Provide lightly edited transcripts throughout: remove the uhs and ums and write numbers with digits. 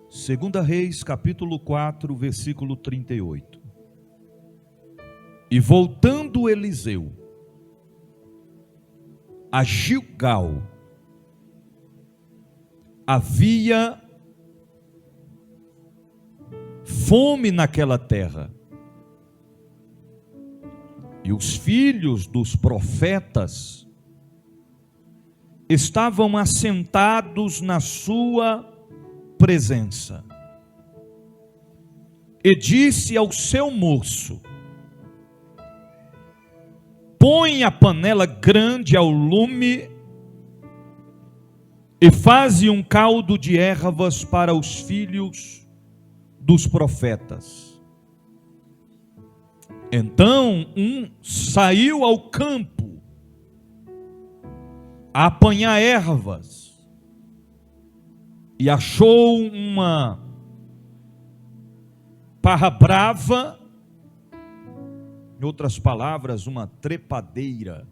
Segunda Reis, capítulo 4, versículo 38. E voltando Eliseu a Gilgal, havia fome naquela terra, e os filhos dos profetas estavam assentados na sua presença. E disse ao seu moço: põe a panela grande ao lume e faze um caldo de ervas para os filhos dos profetas. Então um saiu ao campo a apanhar ervas e achou uma parra brava, em outras palavras, uma trepadeira,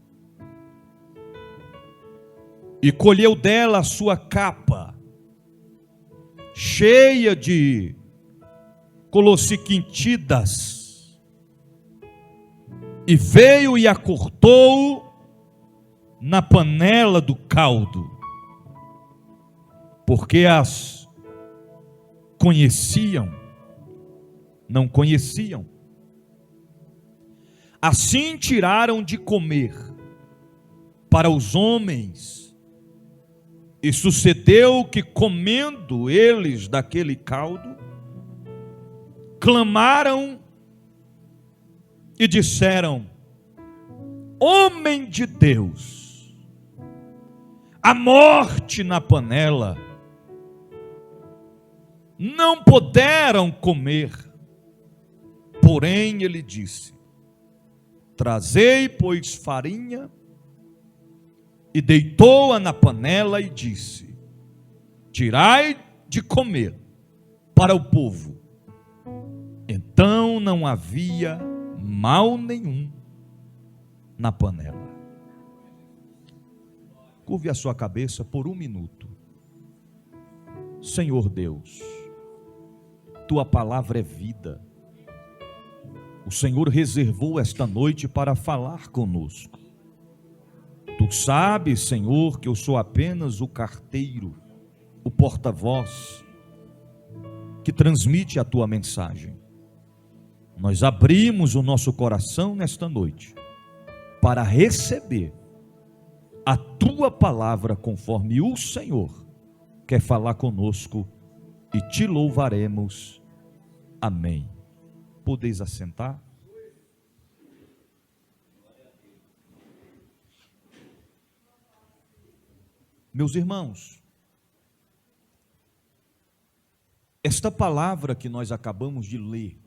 e colheu dela a sua capa, cheia de colossiquintidas, e veio e a cortou na panela do caldo, porque as conheciam, não conheciam. Assim tiraram de comer para os homens, e sucedeu que, comendo eles daquele caldo, clamaram e disseram: homem de Deus, a morte na panela. Não puderam comer. Porém ele disse: trazei, pois, farinha. E deitou-a na panela e disse: tirai de comer para o povo. Então não havia mal nenhum na panela. Curve a sua cabeça por um minuto. Senhor Deus, tua palavra é vida. O Senhor reservou esta noite para falar conosco. Tu sabes, Senhor, que eu sou apenas o carteiro, o porta-voz que transmite a tua mensagem. Nós abrimos o nosso coração nesta noite para receber a tua palavra conforme o Senhor quer falar conosco, e te louvaremos. Amém. Podeis assentar? Meus irmãos, esta palavra que nós acabamos de ler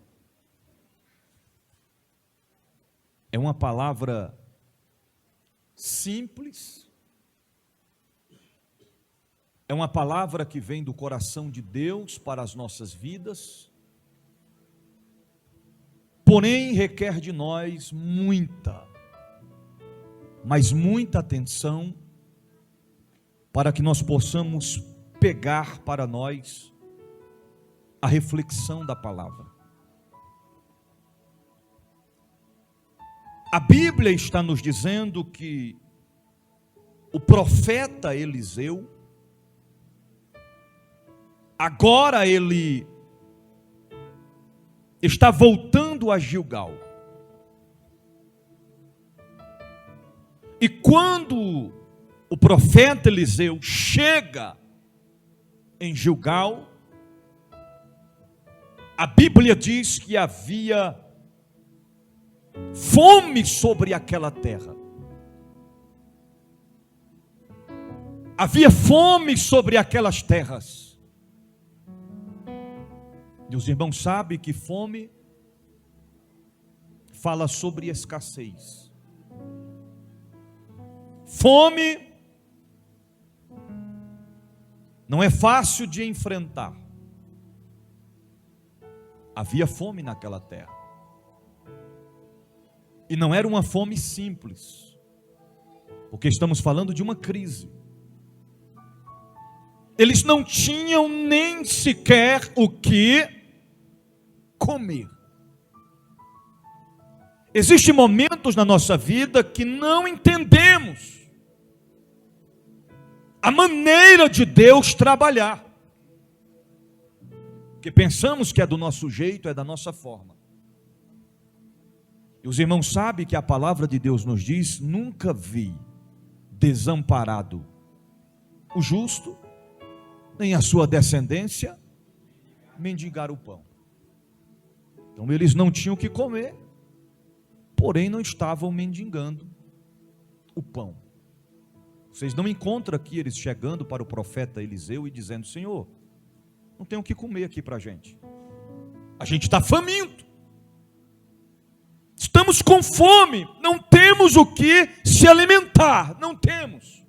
é uma palavra simples, é uma palavra que vem do coração de Deus para as nossas vidas, porém requer de nós muita, mas muita atenção, para que nós possamos pegar para nós a reflexão da palavra. A Bíblia está nos dizendo que o profeta Eliseu, agora ele está voltando a Gilgal. E quando o profeta Eliseu chega em Gilgal, a Bíblia diz que havia fome sobre aquela terra. Havia fome sobre aquelas terras. E os irmãos sabem que fome fala sobre escassez. Fome não é fácil de enfrentar. Havia fome naquela terra. E não era uma fome simples, porque estamos falando de uma crise. Eles não tinham nem sequer o que comer. Existem momentos na nossa vida que não entendemos a maneira de Deus trabalhar, porque pensamos que é do nosso jeito, é da nossa forma. E os irmãos sabem que a palavra de Deus nos diz: nunca vi desamparado o justo, nem a sua descendência mendigar o pão. Então eles não tinham o que comer, porém não estavam mendigando o pão. Vocês não encontram aqui eles chegando para o profeta Eliseu e dizendo: Senhor, não tem o que comer aqui para a gente está faminto, estamos com fome, não temos o que se alimentar, não temos.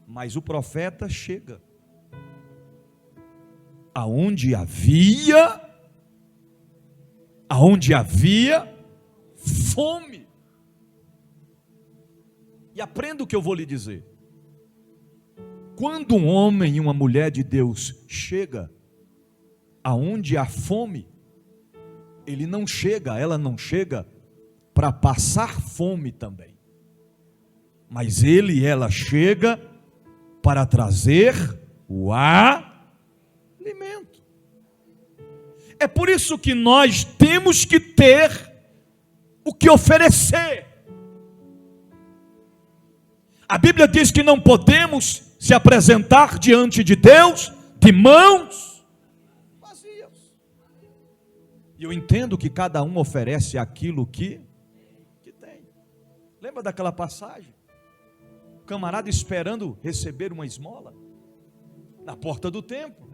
Mas o profeta chega aonde havia fome. E aprenda o que eu vou lhe dizer. Quando um homem e uma mulher de Deus chega aonde há fome, ela não chega para passar fome também, mas ele e ela chega para trazer o alimento. É por isso que nós temos que ter o que oferecer. A Bíblia diz que não podemos se apresentar diante de Deus de mãos vazias. E eu entendo que cada um oferece aquilo que tem. Lembra daquela passagem? O camarada esperando receber uma esmola na porta do templo.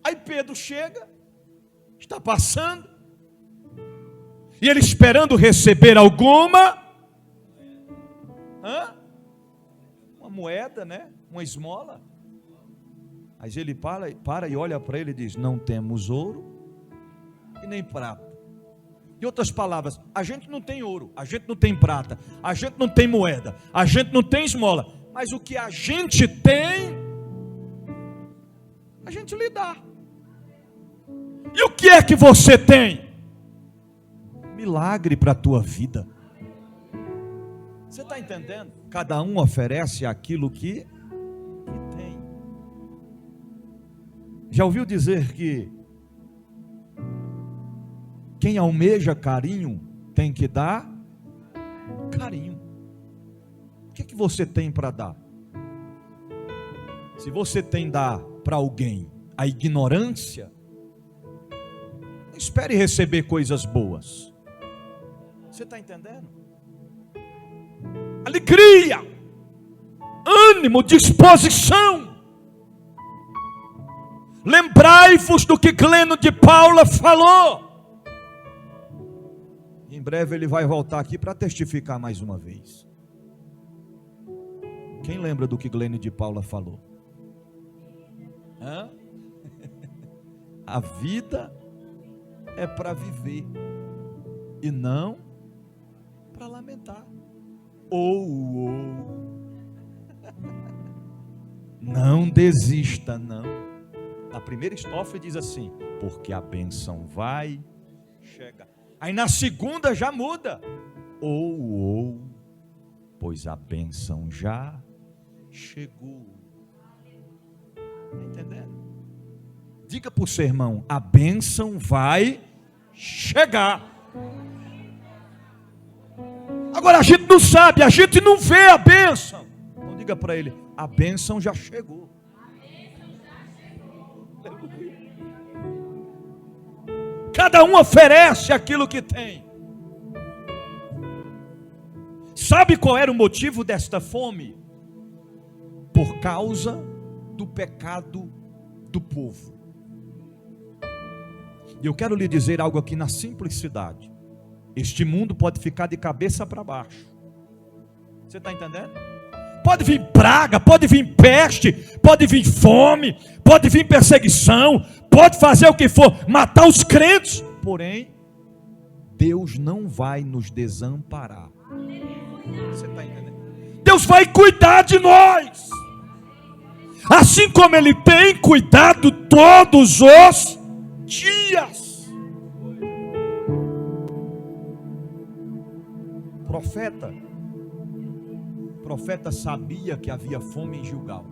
Aí Pedro chega, está passando, e ele esperando receber alguma uma moeda, né? Uma esmola. Mas ele para e olha para ele e diz: não temos ouro e nem prata. Em outras palavras, a gente não tem ouro, a gente não tem prata, a gente não tem moeda, a gente não tem esmola, mas o que a gente tem, a gente lhe dá. E o que é que você tem? Milagre para a tua vida. Você está entendendo? Cada um oferece aquilo que tem. Já ouviu dizer que quem almeja carinho tem que dar carinho? O que você tem para dar? Se você tem dar para alguém a ignorância, não espere receber coisas boas. Você está entendendo? Alegria, ânimo, disposição. Lembrai-vos do que Glênio de Paula falou. Em breve ele vai voltar aqui para testificar mais uma vez. Quem lembra do que Glênio de Paula falou? A vida é para viver e não para lamentar. Não desista, não. Na primeira estrofe diz assim: porque a bênção vai chegar. Aí na segunda já muda: pois a bênção já chegou. Está entendendo? Diga para o seu irmão: a bênção vai chegar. Agora a gente não sabe, a gente não vê a bênção. Então diga para ele: a bênção já chegou. Cada um oferece aquilo que tem. Sabe qual era o motivo desta fome? Por causa do pecado do povo. E eu quero lhe dizer algo aqui na simplicidade. Este mundo pode ficar de cabeça para baixo. Você está entendendo? Pode vir praga, pode vir peste, pode vir fome, pode vir perseguição, pode fazer o que for, matar os crentes. Porém, Deus não vai nos desamparar. Você está entendendo? Deus vai cuidar de nós, assim como Ele tem cuidado todos os dias. Profeta sabia que havia fome em Gilgal,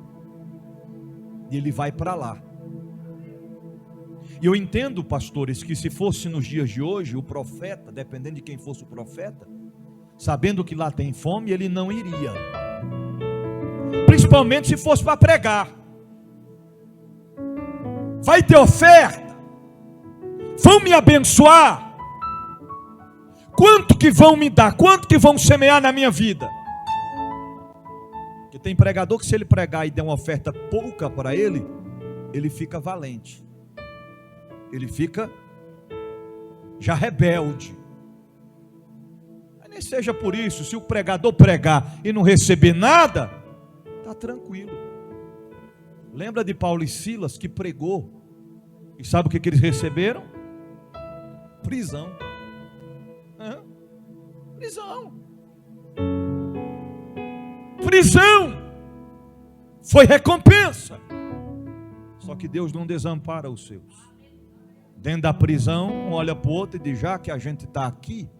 e ele vai para lá. E eu entendo, pastores, que se fosse nos dias de hoje, o profeta, dependendo de quem fosse o profeta, sabendo que lá tem fome, ele não iria, principalmente se fosse para pregar. Vai ter oferta, vão me abençoar, quanto que vão me dar, quanto que vão semear na minha vida? Porque tem pregador que, se ele pregar e der uma oferta pouca para ele, ele fica valente, ele fica já rebelde. Mas nem seja por isso. Se o pregador pregar e não receber nada, está tranquilo. Lembra de Paulo e Silas, que pregou, e sabe o que eles receberam? Prisão. Prisão foi recompensa. Só que Deus não desampara os seus. Dentro da prisão, um olha para o outro e diz: já que a gente está aqui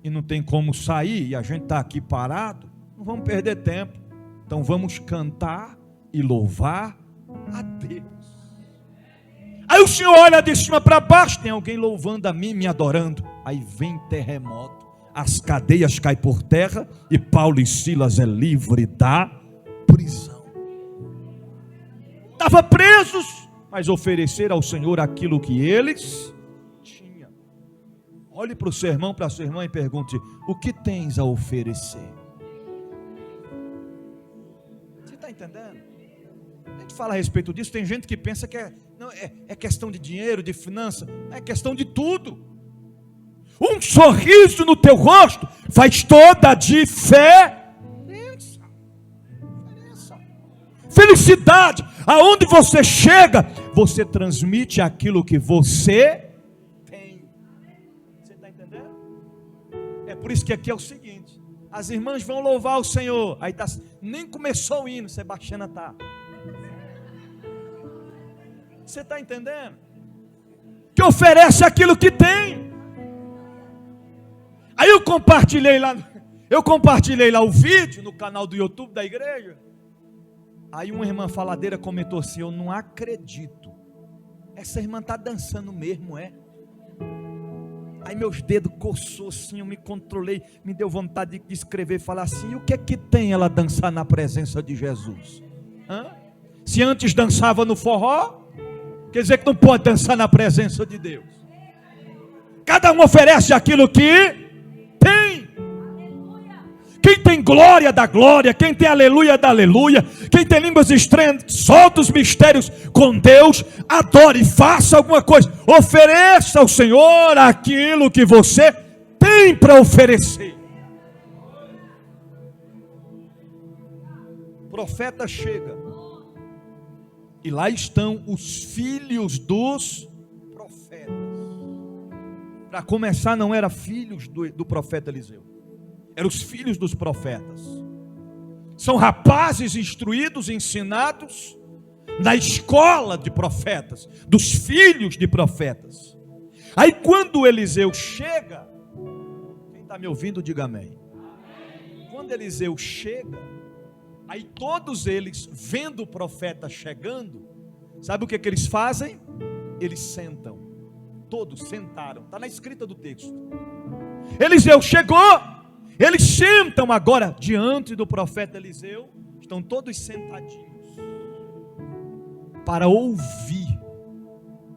e não tem como sair, e a gente está aqui parado, não vamos perder tempo. Então vamos cantar e louvar a Deus. Aí o Senhor olha de cima para baixo, tem alguém louvando a mim, me adorando. Aí vem terremoto, as cadeias caem por terra, e Paulo e Silas é livre da prisão. Estavam presos, mas ofereceram ao Senhor aquilo que eles tinham. Olhe para o seu irmão, para a sua irmã, e pergunte: o que tens a oferecer? Você está entendendo? A gente fala a respeito disso. Tem gente que pensa que é questão de dinheiro, de finança. É questão de tudo. Um sorriso no teu rosto faz toda a diferença. Felicidade, aonde você chega, você transmite aquilo que você tem. Você está entendendo? É por isso que aqui é o seguinte: as irmãs vão louvar o Senhor, aí tá, nem começou o hino, Sebastiana está. Você está entendendo? Que oferece aquilo que tem. Aí eu compartilhei lá o vídeo no canal do YouTube da igreja. Aí uma irmã faladeira comentou assim: eu não acredito, essa irmã está dançando mesmo, é? Aí meus dedos coçou assim, eu me controlei, me deu vontade de escrever e falar assim: e o que é que tem ela dançar na presença de Jesus? Se antes dançava no forró, quer dizer que não pode dançar na presença de Deus. Cada um oferece aquilo que tem. Quem tem glória dá glória, quem tem aleluia dá aleluia, quem tem línguas estranhas solta os mistérios com Deus, adore, faça alguma coisa, ofereça ao Senhor aquilo que você tem para oferecer. O profeta chega, e lá estão os filhos dos profetas. Para começar, não eram filhos do profeta Eliseu, eram os filhos dos profetas. São rapazes instruídos, ensinados na escola de profetas, dos filhos de profetas. Aí quando Eliseu chega, quem está me ouvindo, diga amém. Quando Eliseu chega, aí todos eles, vendo o profeta chegando, sabe o que eles fazem? Eles sentam. Todos sentaram, está na escrita do texto. Eliseu chegou, eles sentam agora diante do profeta Eliseu, estão todos sentadinhos, para ouvir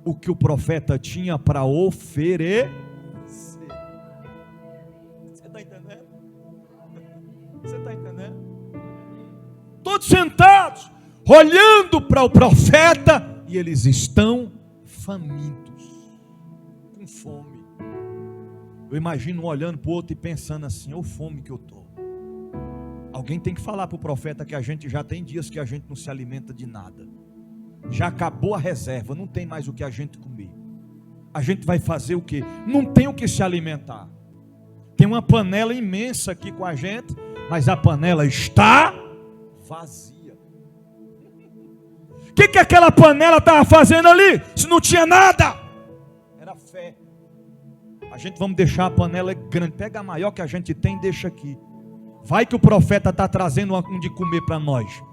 o que o profeta tinha para oferecer. Você está entendendo? Você está entendendo? Todos sentados, olhando para o profeta, e eles estão famintos, com fome. Eu imagino um olhando para o outro e pensando assim: ô fome que eu estou. Alguém tem que falar para o profeta que a gente já tem dias que a gente não se alimenta de nada. Já acabou a reserva, não tem mais o que a gente comer. A gente vai fazer o quê? Não tem o que se alimentar. Tem uma panela imensa aqui com a gente, mas a panela está vazia. O que aquela panela estava fazendo ali? Se não tinha nada, era fé. A gente vamos deixar a panela grande, pega a maior que a gente tem e deixa aqui. Vai que o profeta está trazendo um de comer para nós.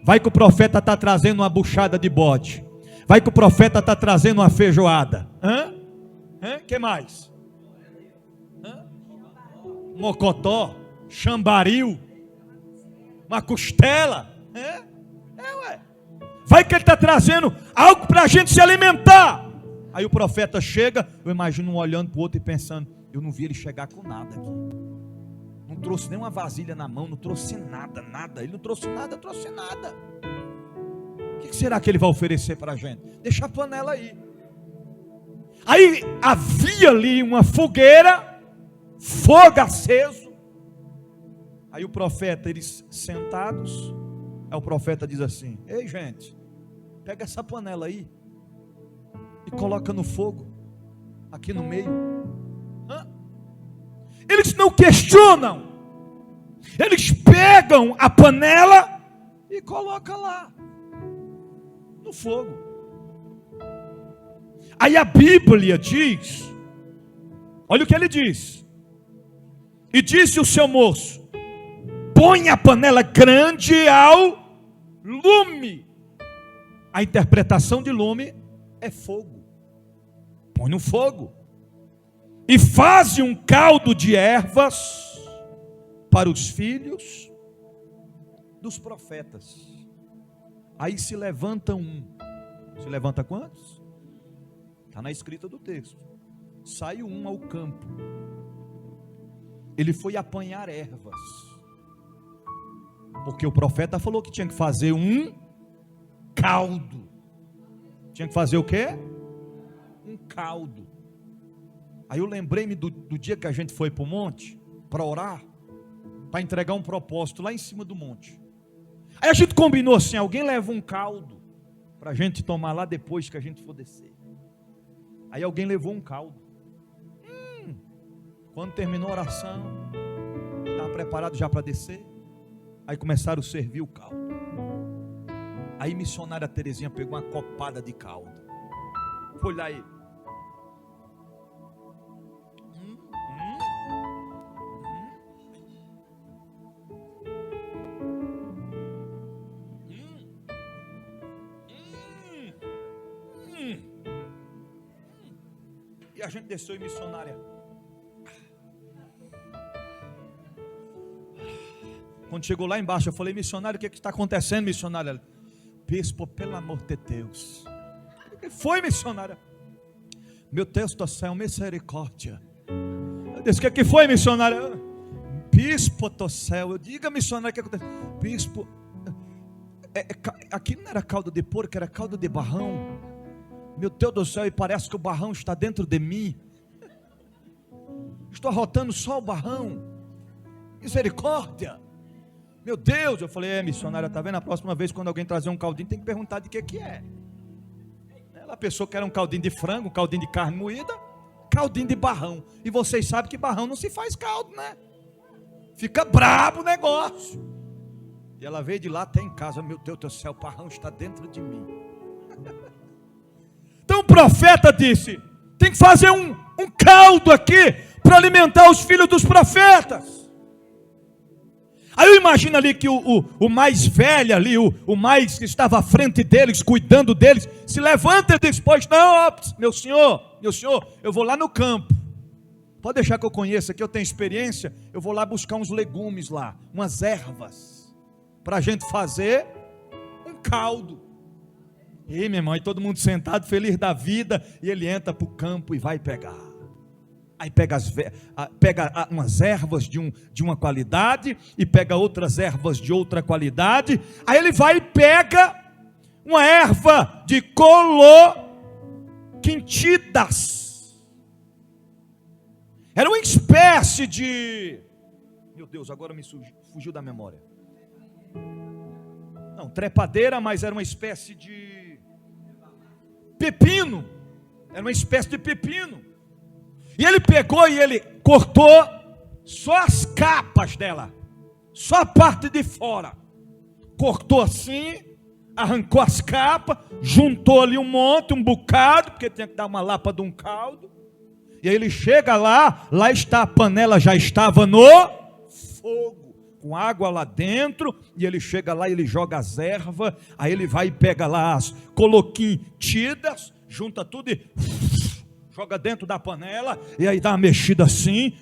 Vai que o profeta está trazendo uma buchada de bode. Vai que o profeta está trazendo uma feijoada. Que mais? Mocotó, chambaril, uma costela. Ué. Vai que ele está trazendo algo para a gente se alimentar. Aí o profeta chega, eu imagino um olhando para o outro e pensando, eu não vi ele chegar com nada aqui. Não trouxe nem uma vasilha na mão, não trouxe nada. Ele não trouxe nada. O que será que ele vai oferecer para a gente? Deixa a panela aí. Aí havia ali uma fogueira, fogo aceso. Aí o profeta, eles sentados, aí o profeta diz assim: ei gente, pega essa panela aí e coloca no fogo, aqui no meio. Eles não questionam, eles pegam a panela e colocam lá no fogo. Aí a Bíblia diz, olha o que ele diz: e disse o seu moço, põe a panela grande ao lume. A interpretação de lume é fogo. Põe no fogo e faze um caldo de ervas para os filhos dos profetas. Aí se levanta um. Se levanta quantos? Está na escrita do texto. Sai um ao campo. Ele foi apanhar ervas, porque o profeta falou que tinha que fazer um caldo. Tinha que fazer o quê? Um caldo. Aí eu lembrei-me do dia que a gente foi para o monte para orar, para entregar um propósito lá em cima do monte. Aí a gente combinou assim: alguém leva um caldo para a gente tomar lá depois que a gente for descer. Aí alguém levou um caldo. Quando terminou a oração, estava preparado já para descer. Aí começaram a servir o caldo. Aí missionária Terezinha pegou uma copada de caldo. Foi lá e... E a gente desceu e missionária. Quando chegou lá embaixo, eu falei: missionário, o que está acontecendo, missionária? Bispo, pelo amor de Deus. O que foi, missionária? Meu Deus do céu, misericórdia. Eu disse: o que foi, missionária? Bispo do céu, eu diga, missionária, o que aconteceu? Bispo, aqui não era caldo de porco, era caldo de barrão. Meu Deus do céu, e parece que o barrão está dentro de mim. Estou arrotando só o barrão. Misericórdia. Meu Deus, eu falei: missionária, está vendo? A próxima vez quando alguém trazer um caldinho, tem que perguntar de que é. Ela pensou que era um caldinho de frango, um caldinho de carne moída, caldinho de barrão. E vocês sabem que barrão não se faz caldo, né? Fica brabo o negócio. E ela veio de lá até em casa: meu Deus do céu, o barrão está dentro de mim. Então o profeta disse: tem que fazer um caldo aqui para alimentar os filhos dos profetas. Aí eu imagino ali que o mais velho ali, o mais que estava à frente deles, cuidando deles, se levanta e diz: pois não, meu senhor, eu vou lá no campo. Pode deixar que eu conheça, que eu tenho experiência. Eu vou lá buscar uns legumes lá, umas ervas, para a gente fazer um caldo. E meu irmão, e todo mundo sentado, feliz da vida, e ele entra para o campo e vai pegar. Aí pega umas ervas de uma qualidade, e pega outras ervas de outra qualidade. Aí ele vai e pega uma erva de coloquintidas. Era uma espécie de... Meu Deus, agora me fugiu da memória. Não, trepadeira, mas era uma espécie de pepino. Era uma espécie de pepino. E ele pegou e ele cortou, só as capas dela, só a parte de fora. Cortou assim, arrancou as capas, juntou ali um monte, um bocado, porque tinha que dar uma lapa de um caldo. E aí ele chega lá está a panela, já estava no fogo, com água lá dentro. E ele chega lá e ele joga as ervas. Aí ele vai e pega lá as coloquintidas, junta tudo e joga dentro da panela. E aí dá uma mexida assim.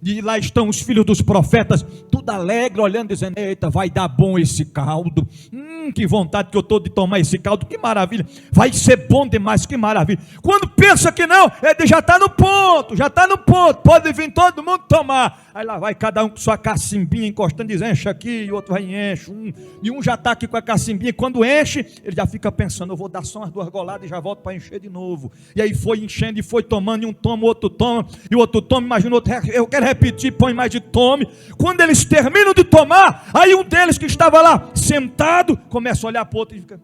E lá estão os filhos dos profetas, tudo alegre, olhando, dizendo: eita, vai dar bom esse caldo. Que vontade que eu estou de tomar esse caldo, que maravilha. Vai ser bom demais, que maravilha. Quando pensa que não, ele já está no ponto, pode vir todo mundo tomar. Aí lá vai cada um com sua cacimbinha encostando, diz: enche aqui, e o outro vai e enche. E um já está aqui com a cacimbinha, quando enche, ele já fica pensando: eu vou dar só umas 2 goladas e já volto para encher de novo. E aí foi enchendo e foi tomando, e um toma, o outro toma, e o outro toma, imagina o outro, eu quero repetir, põe mais de tome. Quando eles terminam de tomar, aí um deles que estava lá sentado, começa a olhar para o outro e fica: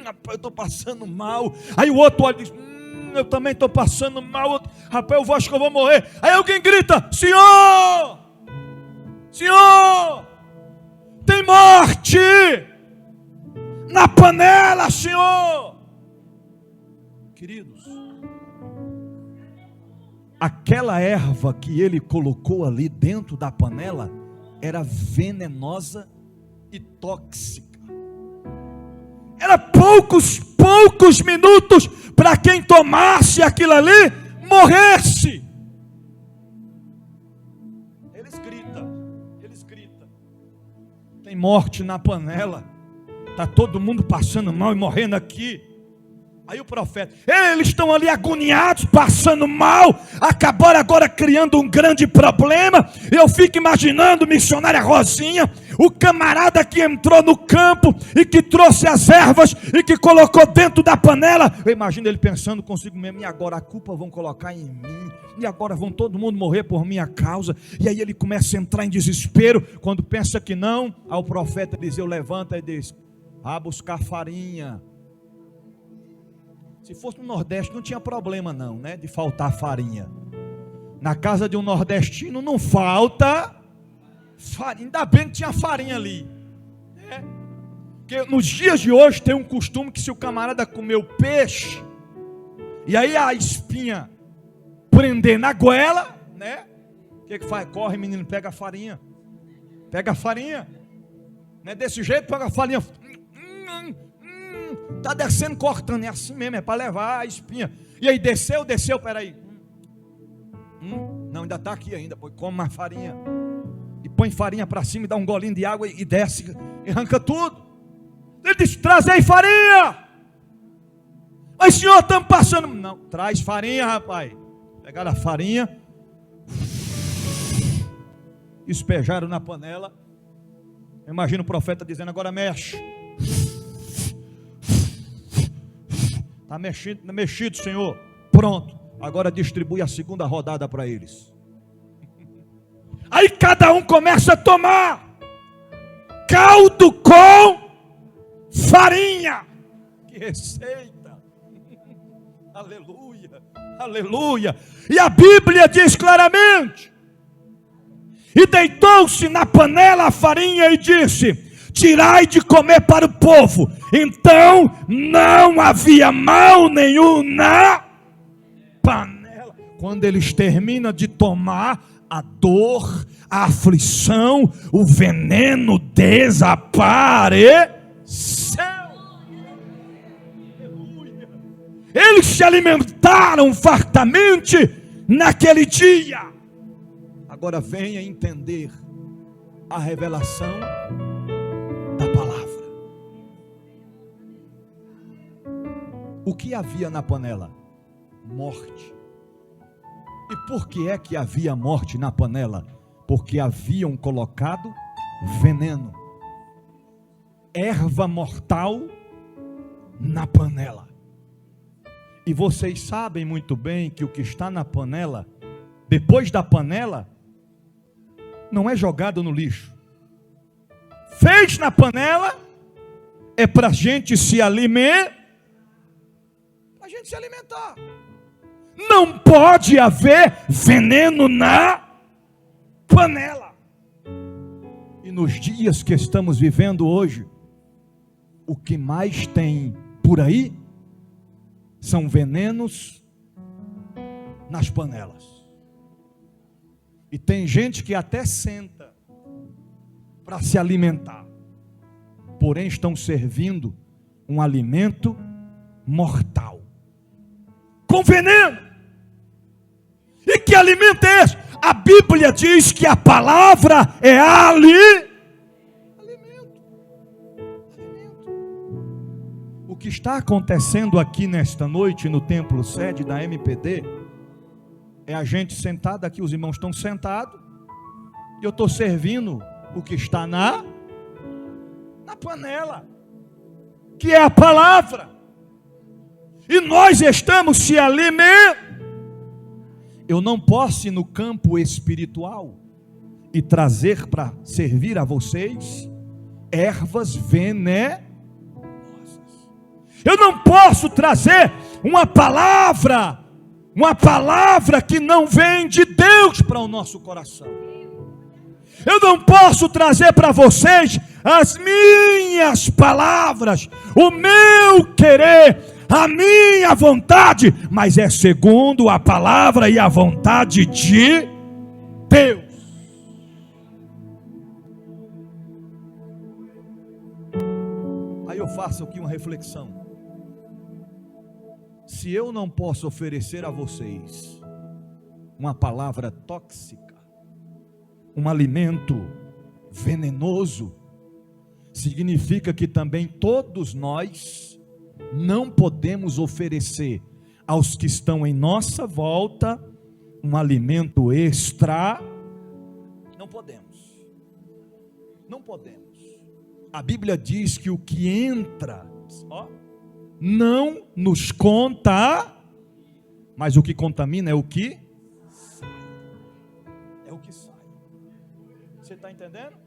rapaz, eu estou passando mal. Aí o outro olha e diz: eu também estou passando mal. Rapaz, eu acho que eu vou morrer. Aí alguém grita: Senhor, tem morte na panela, Senhor. Queridos, aquela erva que ele colocou ali dentro da panela era venenosa e tóxica. Era poucos minutos para quem tomasse aquilo ali morresse. Eles gritam: tem morte na panela, está todo mundo passando mal e morrendo aqui. Aí o profeta: eles estão ali agoniados, passando mal, acabaram agora criando um grande problema. Eu fico imaginando missionária Rosinha, o camarada que entrou no campo e que trouxe as ervas e que colocou dentro da panela. Eu imagino ele pensando consigo mesmo: e agora a culpa vão colocar em mim, e agora vão todo mundo morrer por minha causa. E aí ele começa a entrar em desespero. Quando pensa que não, ao profeta Eliseu levanta e diz: vá buscar farinha. Se fosse no Nordeste não tinha problema não, né, de faltar farinha. Na casa de um nordestino não falta farinha. Ainda bem que tinha farinha ali, né? Porque nos dias de hoje tem um costume que se o camarada comeu peixe e aí a espinha prender na goela, né, o que faz? Corre, menino, pega a farinha. Não é desse jeito, pega a farinha. Está descendo, cortando, é assim mesmo, é para levar a espinha. E aí desceu, peraí. Não, ainda está aqui ainda, pois come mais farinha. E põe farinha para cima e dá um golinho de água e desce, e arranca tudo. Ele diz: traz aí farinha. Mas senhor, estamos passando. Não, traz farinha, rapaz. Pegaram a farinha, espejaram na panela. Imagina o profeta dizendo: agora mexe. Está mexido, Senhor. Pronto, agora distribui a segunda rodada para eles. Aí cada um começa a tomar caldo com farinha. Que receita! Aleluia, aleluia. E a Bíblia diz claramente: e deitou-se na panela a farinha e disse: tirai de comer para o povo. Então não havia mal nenhum na panela. Quando eles terminam de tomar, a dor, a aflição, o veneno desapareceu. Eles se alimentaram fartamente naquele dia. Agora venha entender a revelação da palavra. O que havia na panela? Morte. E por que é que havia morte na panela? Porque haviam colocado veneno, erva mortal na panela. E vocês sabem muito bem que o que está na panela, depois da panela, não é jogado no lixo. Fez na panela é para a gente se alimentar. Para a gente se alimentar. Não pode haver veneno na panela. E nos dias que estamos vivendo hoje, o que mais tem por aí são venenos nas panelas. E tem gente que até senta para se alimentar, porém estão servindo um alimento mortal, com veneno. E que alimento é esse? A Bíblia diz que a palavra é alimento. O que está acontecendo aqui nesta noite no templo sede da MPD é a gente sentado aqui, os irmãos estão sentados, e eu estou servindo o que está na panela, que é a palavra, e nós estamos se alimentando. Eu não posso ir no campo espiritual e trazer para servir a vocês ervas venenosas. Eu não posso trazer uma palavra que não vem de Deus para o nosso coração. Eu não posso trazer para vocês as minhas palavras, o meu querer, a minha vontade, mas é segundo a palavra e a vontade de Deus. Aí eu faço aqui uma reflexão. Se eu não posso oferecer a vocês uma palavra tóxica, um alimento venenoso, significa que também todos nós não podemos oferecer aos que estão em nossa volta um alimento extra. Não podemos. Não podemos. A Bíblia diz que o que entra, não nos conta, mas o que contamina é o que sai. É o que sai. Você está entendendo?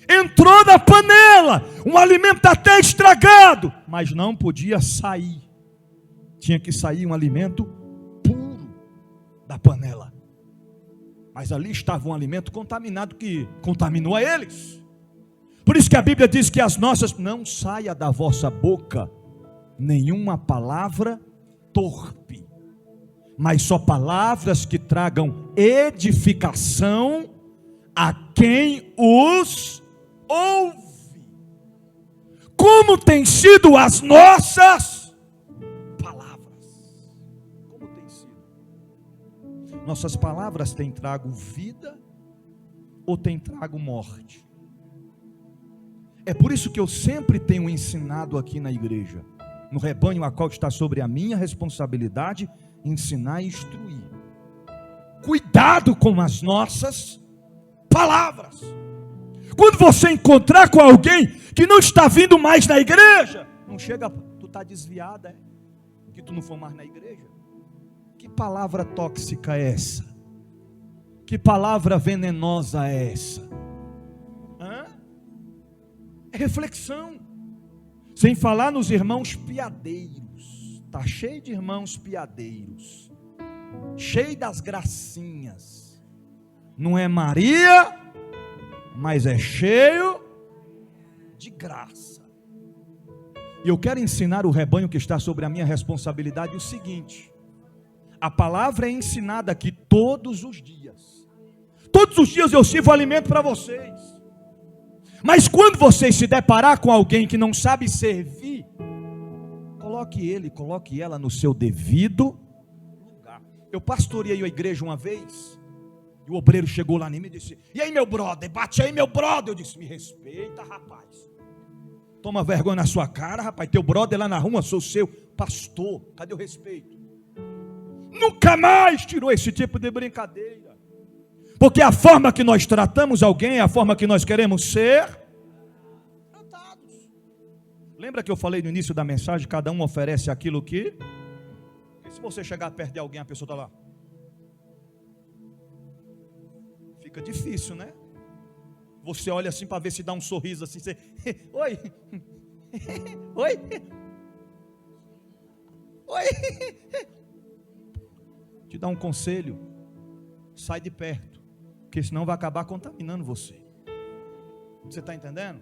Entrou na panela, um alimento até estragado, mas não podia sair. Tinha que sair um alimento puro da panela. Mas ali estava um alimento contaminado que contaminou a eles. Por isso que a Bíblia diz que as nossas, não saia da vossa boca nenhuma palavra torpe, mas só palavras que tragam edificação a quem os ouve. Como tem sido as nossas palavras? Como tem sido? Nossas palavras têm trago vida ou têm trago morte? É por isso que eu sempre tenho ensinado aqui na igreja, no rebanho a qual está sobre a minha responsabilidade, ensinar e instruir. Cuidado com as nossas palavras. Quando você encontrar com alguém que não está vindo mais na igreja, não chega, tu está desviada, que tu não for mais na igreja. Que palavra tóxica é essa? Que palavra venenosa é essa? É reflexão. Sem falar nos irmãos piadeiros. Está cheio de irmãos piadeiros, cheio das gracinhas. Não é Maria, mas é cheio de graça. E eu quero ensinar o rebanho que está sobre a minha responsabilidade o seguinte: a palavra é ensinada aqui todos os dias. Todos os dias eu sirvo alimento para vocês. Mas quando vocês se deparar com alguém que não sabe servir, coloque ela no seu devido lugar. Eu pastoreei a igreja uma vez, e o obreiro chegou lá em mim e disse: e aí, meu brother, bate aí, meu brother. Eu disse: me respeita, rapaz. Toma vergonha na sua cara, rapaz. Teu brother lá na rua, sou seu pastor. Cadê o respeito? Nunca mais tirou esse tipo de brincadeira. Porque a forma que nós tratamos alguém é a forma que nós queremos ser tratados. Lembra que eu falei no início da mensagem, cada um oferece aquilo que... E se você chegar perto de alguém, a pessoa está lá? Fica difícil, né? Você olha assim para ver se dá um sorriso assim, você... Oi! Oi! Oi! te dar um conselho: sai de perto, porque senão vai acabar contaminando você. Você está entendendo?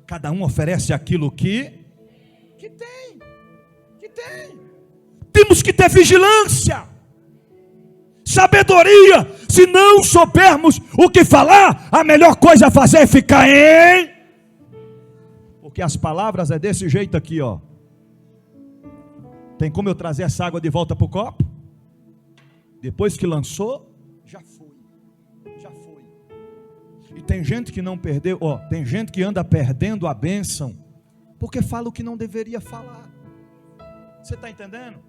Cada um oferece aquilo que tem. Temos que ter vigilância, sabedoria. Se não soubermos o que falar, a melhor coisa a fazer é ficar em... Porque as palavras é desse jeito aqui, ó. Tem como eu trazer essa água de volta para o copo? Depois que lançou, já foi. E tem gente que não perdeu, ó, tem gente que anda perdendo a bênção porque fala o que não deveria falar. Você está entendendo?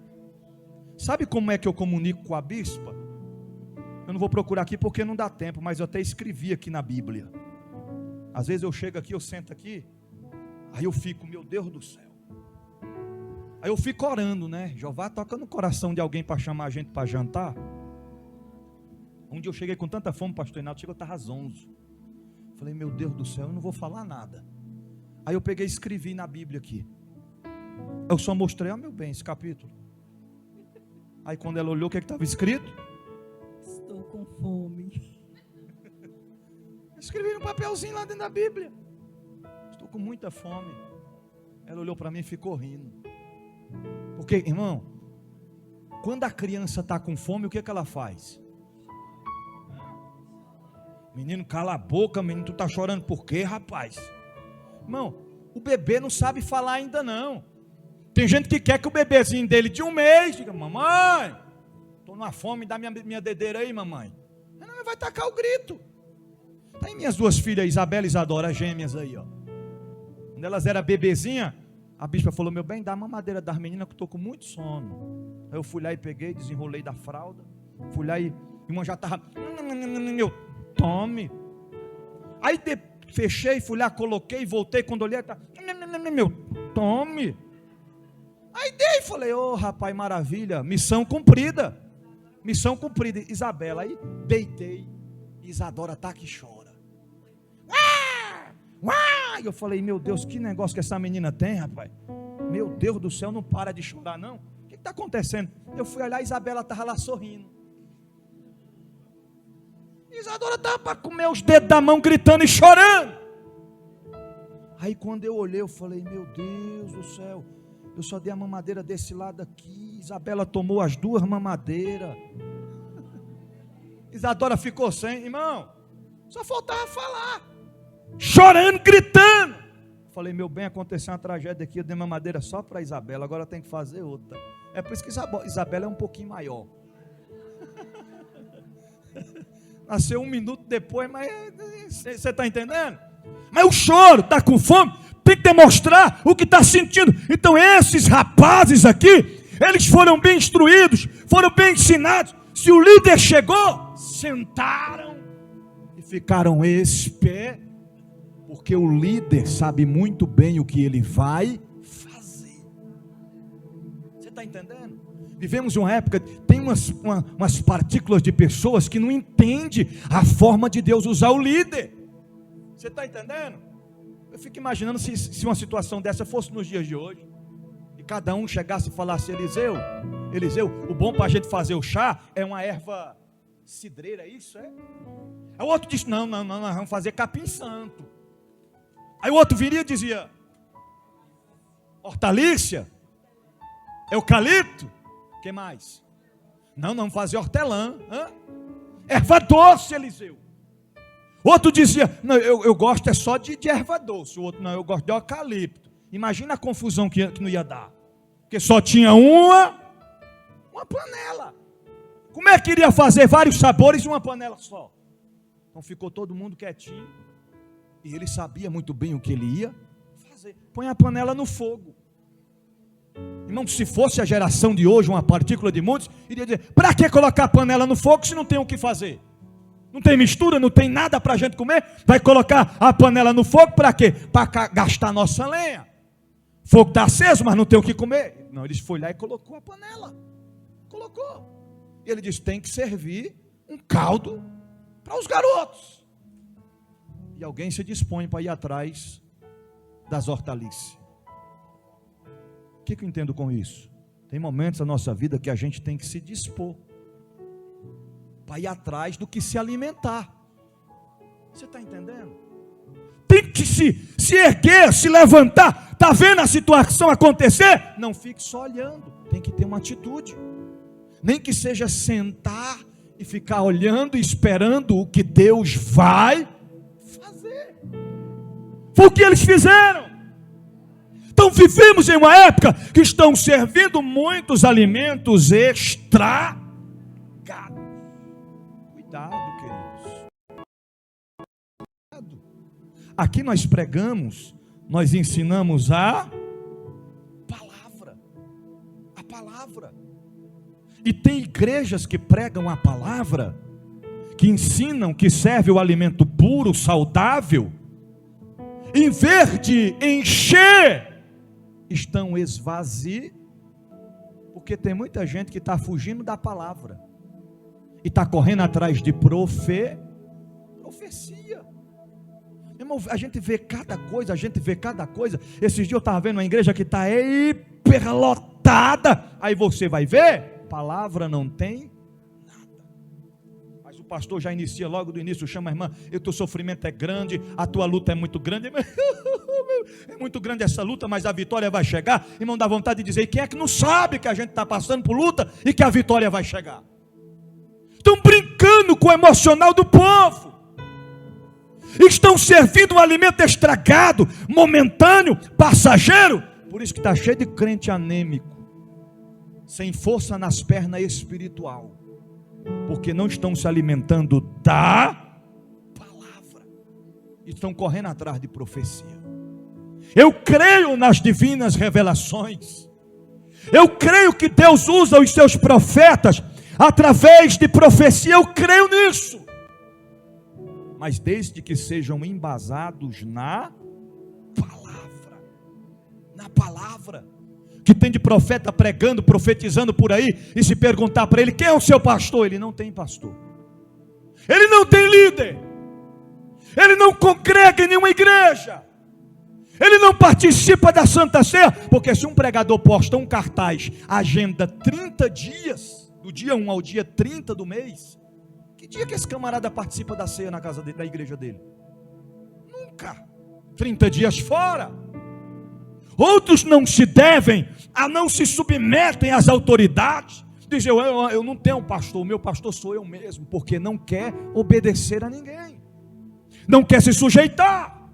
Sabe como é que eu comunico com a bispa? Eu não vou procurar aqui porque não dá tempo, mas eu até escrevi aqui na Bíblia. Às vezes eu chego aqui, eu sento aqui, aí eu fico, meu Deus do céu. Aí eu fico orando, né? Jeová, toca no coração de alguém para chamar a gente para jantar. Um dia eu cheguei com tanta fome, pastor Reinaldo, chegou, eu estava zonzo. Falei, meu Deus do céu, eu não vou falar nada. Aí eu peguei e escrevi na Bíblia aqui. Eu só mostrei, ó meu bem, esse capítulo. Aí quando ela olhou, o que estava escrito? Estou com fome. Escrevi no papelzinho lá dentro da Bíblia. Estou com muita fome. Ela olhou para mim e ficou rindo. Porque, irmão, quando a criança está com fome, o que ela faz? Menino, cala a boca, menino, tu está chorando por quê, rapaz? Irmão, o bebê não sabe falar ainda não. Tem gente que quer que o bebezinho dele de 1 mês diga, mamãe, estou numa fome, dá minha dedeira aí, mamãe. Não, vai tacar o grito. Tem minhas 2 filhas, Isabela e Isadora, gêmeas aí, ó. Quando elas eram bebezinha, a bispa falou, meu bem, dá a mamadeira das meninas que eu estou com muito sono. Aí eu fui lá e peguei, desenrolei da fralda. Fui lá e irmã já estava, tome. Aí fechei, fui lá, coloquei, voltei, quando olhei, tá, tome. Aí dei, falei, ô rapaz, maravilha, missão cumprida. Isabela, aí deitei, Isadora tá que chora. E eu falei, meu Deus, que negócio que essa menina tem, rapaz. Meu Deus do céu, não para de chorar não. O que está acontecendo? Eu fui olhar, Isabela estava lá sorrindo. Isadora estava para comer os dedos da mão, gritando e chorando. Aí quando eu olhei, eu falei, meu Deus do céu, eu só dei a mamadeira desse lado aqui, Isabela tomou as 2 mamadeiras. Isadora ficou sem, irmão, só faltava falar, chorando, gritando. Falei, meu bem, aconteceu uma tragédia aqui, eu dei mamadeira só para Isabela, agora tem que fazer outra. É por isso que Isabela é um pouquinho maior. Nasceu 1 minuto depois, mas você está entendendo? Mas o choro, está com fome, tem que demonstrar o que está sentindo. Então esses rapazes aqui, eles foram bem instruídos, foram bem ensinados. Se o líder chegou, sentaram e ficaram espé, porque o líder sabe muito bem o que ele vai fazer. Você está entendendo? Vivemos uma época, tem umas partículas de pessoas que não entendem a forma de Deus usar o líder. Você está entendendo? Eu fico imaginando se uma situação dessa fosse nos dias de hoje, e cada um chegasse e falasse, Eliseu, o bom para a gente fazer o chá é uma erva cidreira, isso é? Aí o outro disse, não, nós vamos fazer capim santo. Aí o outro viria e dizia, hortalícia, eucalipto, o que mais? Não, vamos fazer hortelã, erva doce, Eliseu. Outro dizia, não, eu gosto é só de erva doce. O outro, não, eu gosto de eucalipto. Imagina a confusão que não ia dar. Porque só tinha uma panela. Como é que iria fazer vários sabores em uma panela só? Então ficou todo mundo quietinho. E ele sabia muito bem o que ele ia fazer. Põe a panela no fogo. Irmão, se fosse a geração de hoje, uma partícula de muitos, iria dizer, para que colocar a panela no fogo se não tem o que fazer? Não tem mistura, não tem nada para a gente comer? Vai colocar a panela no fogo para quê? Para gastar nossa lenha. Fogo está aceso, mas não tem o que comer. Não, ele foi lá e colocou a panela. Colocou. E ele disse, tem que servir um caldo para os garotos. E alguém se dispõe para ir atrás das hortaliças. O que eu entendo com isso? Tem momentos na nossa vida que a gente tem que se dispor para ir atrás do que se alimentar. Você está entendendo? Tem que se erguer, se levantar. Está vendo a situação acontecer? Não fique só olhando, tem que ter uma atitude. Nem que seja sentar e ficar olhando e esperando o que Deus vai fazer. Foi o que eles fizeram. Então vivemos em uma época que estão servindo muitos alimentos estragados. Cuidado, queridos. Cuidado. Aqui nós pregamos, nós ensinamos a palavra. A palavra. E tem igrejas que pregam a palavra, que ensinam que serve o alimento puro, saudável, em vez de encher, estão esvaziando, porque tem muita gente que está fugindo da palavra, e está correndo atrás de profecia. Irmão, a gente vê cada coisa, Esses dias eu estava vendo uma igreja que está hiperlotada, aí você vai ver, palavra não tem nada. Mas o pastor já inicia logo do início, chama a irmã, o teu sofrimento é grande, a tua luta é muito grande, é muito grande essa luta, mas a vitória vai chegar. Irmão, dá vontade de dizer, quem é que não sabe que a gente está passando por luta e que a vitória vai chegar? Estão brincando com o emocional do povo, estão servindo um alimento estragado, momentâneo, passageiro. Por isso que está cheio de crente anêmico, sem força nas pernas espiritual, porque não estão se alimentando da palavra, estão correndo atrás de profecia. Eu creio nas divinas revelações, eu creio que Deus usa os seus profetas através de profecia, eu creio nisso, mas desde que sejam embasados na palavra. Que tem de profeta pregando, profetizando por aí, e se perguntar para ele, quem é o seu pastor? Ele não tem pastor, ele não tem líder, ele não congrega em nenhuma igreja, ele não participa da Santa Ceia, porque se um pregador posta um cartaz, agenda 30 dias, do dia 1 ao dia 30 do mês, que dia que esse camarada participa da ceia na casa dele, da igreja dele? Nunca. 30 dias fora. Outros não se devem, não se submetem às autoridades, dizem, eu não tenho um pastor, o meu pastor sou eu mesmo, porque não quer obedecer a ninguém, não quer se sujeitar.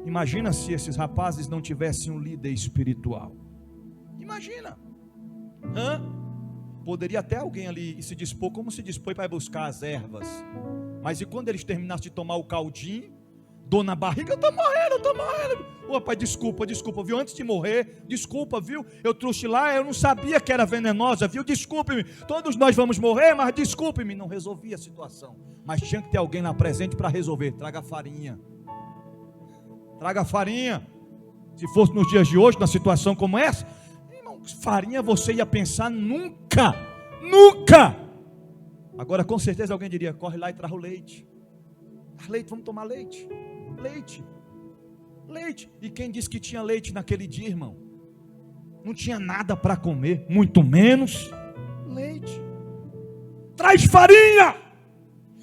Imagina se esses rapazes não tivessem um líder espiritual. Imagina. Poderia até alguém ali se dispor, como se dispõe para buscar as ervas, mas e quando eles terminassem de tomar o caldinho, dor na barriga, eu estou morrendo. Ô pai, desculpa, viu, antes de morrer, desculpa, viu, eu trouxe lá, eu não sabia que era venenosa, viu, desculpe-me, todos nós vamos morrer, mas desculpe-me. Não resolvia a situação, mas tinha que ter alguém lá presente para resolver. Traga farinha. Se fosse nos dias de hoje, numa situação como essa, irmão, farinha você ia pensar nunca. Agora com certeza alguém diria, corre lá e traz o leite. Vamos tomar leite. E quem disse que tinha leite naquele dia, irmão? Não tinha nada para comer, muito menos leite. Traz farinha.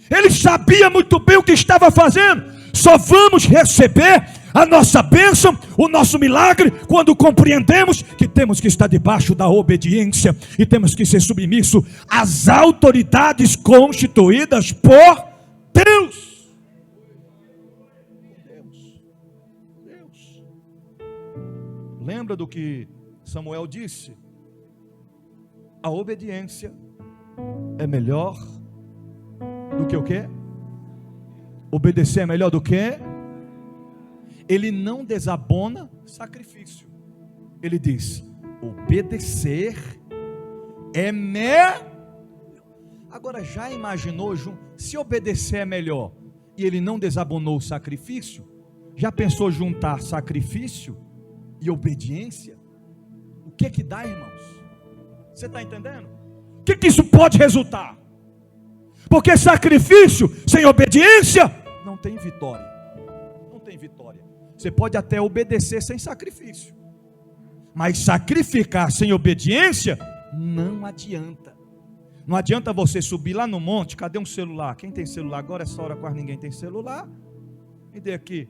Ele sabia muito bem o que estava fazendo. Só vamos receber a nossa bênção, o nosso milagre, quando compreendemos que temos que estar debaixo da obediência e temos que ser submisso às autoridades constituídas por Deus. Lembra do que Samuel disse? A obediência é melhor do que o quê? Obedecer é melhor do que? Ele não desabona sacrifício. Ele diz, obedecer é melhor. Agora já imaginou, se obedecer é melhor e ele não desabonou o sacrifício, já pensou juntar sacrifício e obediência? O que dá, irmãos? Você está entendendo? O que isso pode resultar? Porque sacrifício sem obediência não tem vitória. Você pode até obedecer sem sacrifício, mas sacrificar sem obediência não adianta. Não adianta você subir lá no monte. Cadê um celular? Quem tem celular agora? Essa hora quase ninguém tem celular. Me dê aqui.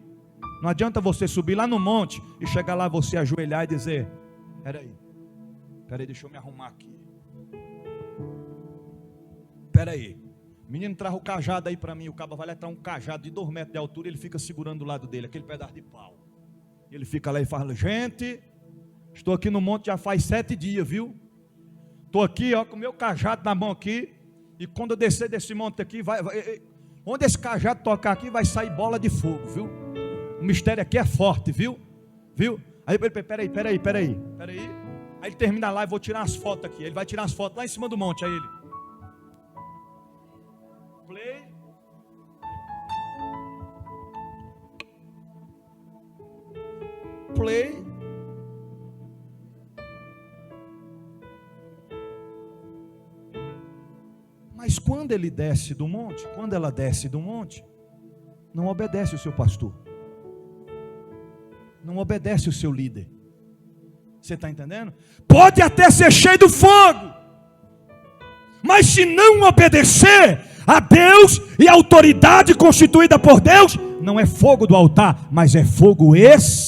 Não adianta você subir lá no monte e chegar lá, você ajoelhar e dizer: peraí, deixa eu me arrumar aqui. Peraí, menino, traz o cajado aí para mim. O cabo vai lá, traz um cajado de 2 metros de altura. Ele fica segurando do lado dele, aquele pedaço de pau. Ele fica lá e fala: gente, estou aqui no monte já faz 7 dias, viu? Estou aqui, ó, com o meu cajado na mão aqui. E quando eu descer desse monte aqui, onde esse cajado tocar aqui, vai sair bola de fogo, viu? O mistério aqui é forte, viu? Aí ele, peraí. Aí ele termina lá e vou tirar as fotos aqui. Ele vai tirar as fotos lá em cima do monte. Aí ele: play. Mas quando ele desce do monte, quando ela desce do monte, não obedece o seu pastor, não obedece o seu líder. Você está entendendo? Pode até ser cheio do fogo, mas se não obedecer a Deus e a autoridade constituída por Deus, não é fogo do altar, mas é fogo estranho.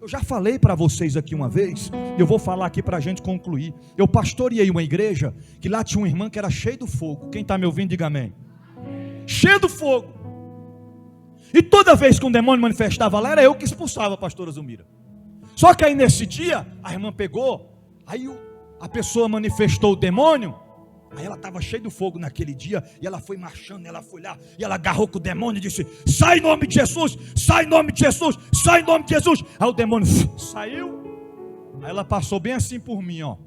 Eu já falei para vocês aqui uma vez, eu vou falar aqui para a gente concluir. Eu pastoreei uma igreja que lá tinha uma irmã que era cheia do fogo. Quem está me ouvindo, diga amém. Cheio do fogo. E toda vez que um demônio manifestava lá, era eu que expulsava a pastora Zulmira. Só que aí nesse dia, a irmã pegou, aí a pessoa manifestou o demônio. Aí ela estava cheia do fogo naquele dia, e ela foi marchando, ela foi lá, e ela agarrou com o demônio e disse: sai em nome de Jesus, sai em nome de Jesus, sai em nome de Jesus. Aí o demônio saiu, aí ela passou bem assim por mim, ó.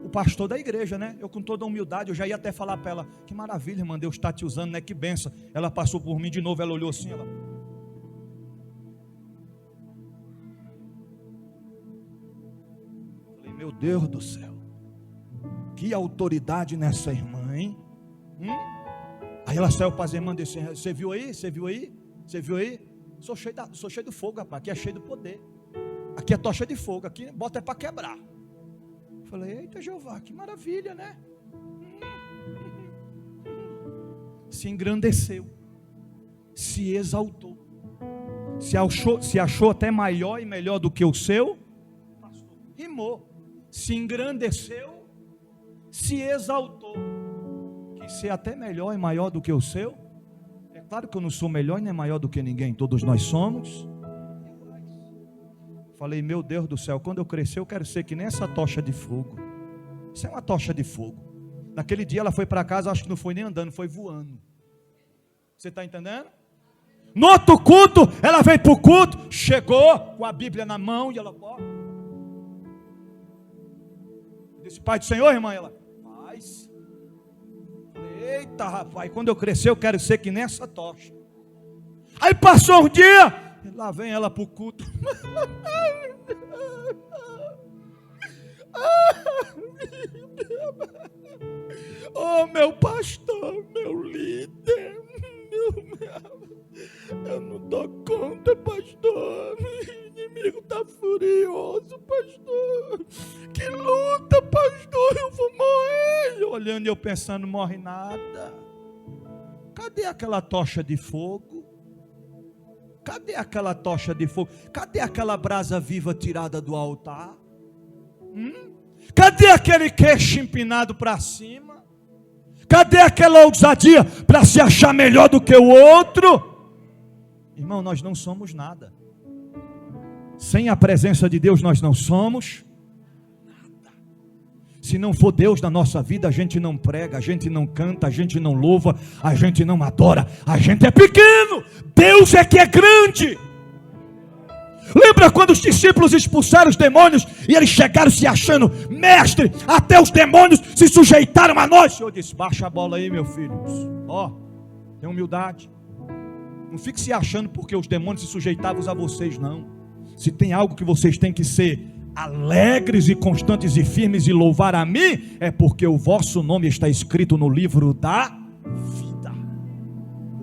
O pastor da igreja, né? Eu com toda a humildade, eu já ia até falar para ela: que maravilha, irmã, Deus está te usando, né? Que benção. Ela passou por mim de novo, ela olhou assim, ela... Meu Deus do céu, que autoridade nessa irmã, hein? Aí ela saiu para as irmãs e disse: você viu aí? Sou cheio do fogo, rapaz. Aqui é cheio do poder. Aqui é tocha de fogo. Aqui bota é para quebrar. Falei: eita Jeová, que maravilha, né? Se engrandeceu, se exaltou, se achou até maior e melhor do que o seu pastor. Rimou. Se engrandeceu, se exaltou, quis ser até melhor e maior do que o seu. É claro que eu não sou melhor e nem maior do que ninguém, todos nós somos iguais. Falei: meu Deus do céu, quando eu crescer eu quero ser que nem essa tocha de fogo. Isso é uma tocha de fogo. Naquele dia ela foi para casa, acho que não foi nem andando, foi voando. Você está entendendo? No outro culto, ela veio para o culto, chegou com a Bíblia na mão e ela... Disse: pai do Senhor, irmã. Ela: paz. Eita rapaz, quando eu crescer eu quero ser que nem essa tocha. Aí passou um dia, lá vem ela para o culto. Oh, meu pastor, meu líder, eu não dou conta, pastor. O inimigo está furioso, pastor. Que luta, pastor, eu vou morrer. Olhando e eu pensando: morre nada. Cadê aquela tocha de fogo? Cadê aquela tocha de fogo? Cadê aquela brasa viva tirada do altar? Cadê aquele queixo empinado para cima? Cadê aquela ousadia para se achar melhor do que o outro? Irmão, nós não somos nada. Sem a presença de Deus nós não somos nada. Se não for Deus na nossa vida, a gente não prega, a gente não canta, a gente não louva, a gente não adora, a gente é pequeno. Deus é que é grande. Lembra quando os discípulos expulsaram os demônios e eles chegaram se achando mestre, até os demônios se sujeitaram a nós? O Senhor disse: baixa a bola aí, meu filho. Ó, tem humildade. Não fique se achando porque os demônios se sujeitavam a vocês, não. Se tem algo que vocês têm que ser alegres e constantes e firmes e louvar a mim, é porque o vosso nome está escrito no livro da vida.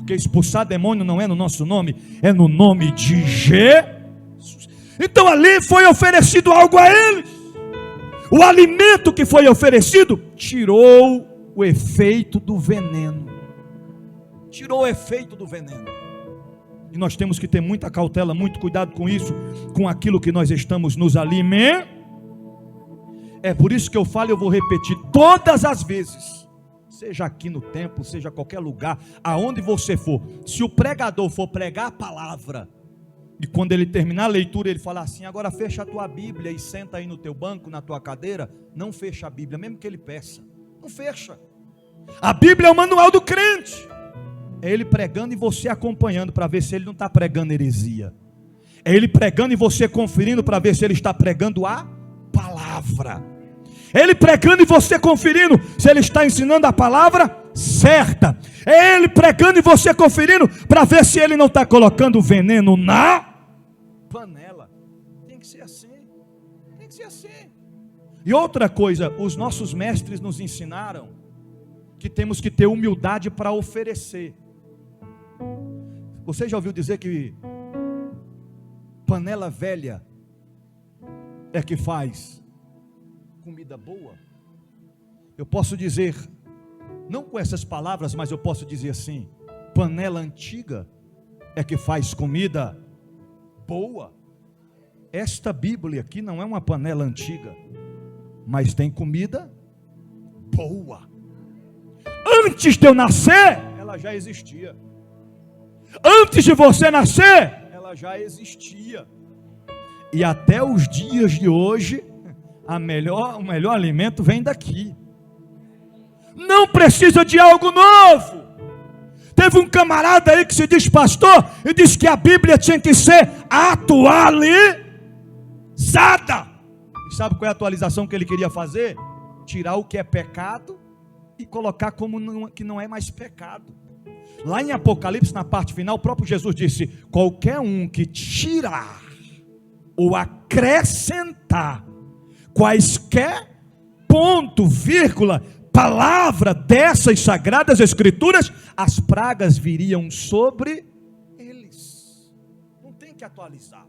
Porque expulsar demônio não é no nosso nome, é no nome de Jesus. Então ali foi oferecido algo a eles. O alimento que foi oferecido tirou o efeito do veneno. Tirou o efeito do veneno. E nós temos que ter muita cautela, muito cuidado com isso, com aquilo que nós estamos nos alimentando. É por isso que eu falo e eu vou repetir todas as vezes. Seja aqui no templo, seja qualquer lugar, aonde você for. Se o pregador for pregar a palavra, e quando ele terminar a leitura, ele falar assim: agora fecha a tua Bíblia e senta aí no teu banco, na tua cadeira. Não fecha a Bíblia, mesmo que ele peça. Não fecha. A Bíblia é o manual do crente. É ele pregando e você acompanhando para ver se ele não está pregando heresia. É ele pregando e você conferindo para ver se ele está pregando a palavra. É ele pregando e você conferindo se ele está ensinando a palavra certa. É ele pregando e você conferindo para ver se ele não está colocando veneno na panela. Tem que ser assim. Tem que ser assim. E outra coisa, os nossos mestres nos ensinaram que temos que ter humildade para oferecer. Você já ouviu dizer que panela velha é que faz comida boa? Eu posso dizer, não com essas palavras, mas eu posso dizer assim: panela antiga é que faz comida boa. Esta Bíblia aqui não é uma panela antiga, mas tem comida boa. Antes de eu nascer, ela já existia. Antes de você nascer, ela já existia. E até os dias de hoje, o melhor alimento vem daqui. Não precisa de algo novo. Teve um camarada aí que se diz pastor e disse que a Bíblia tinha que ser atualizada. E sabe qual é a atualização que ele queria fazer? Tirar o que é pecado e colocar como que não é mais pecado. Lá em Apocalipse, na parte final, o próprio Jesus disse: qualquer um que tirar ou acrescentar quaisquer ponto, vírgula, palavra dessas sagradas escrituras, as pragas viriam sobre eles. Não tem que atualizar.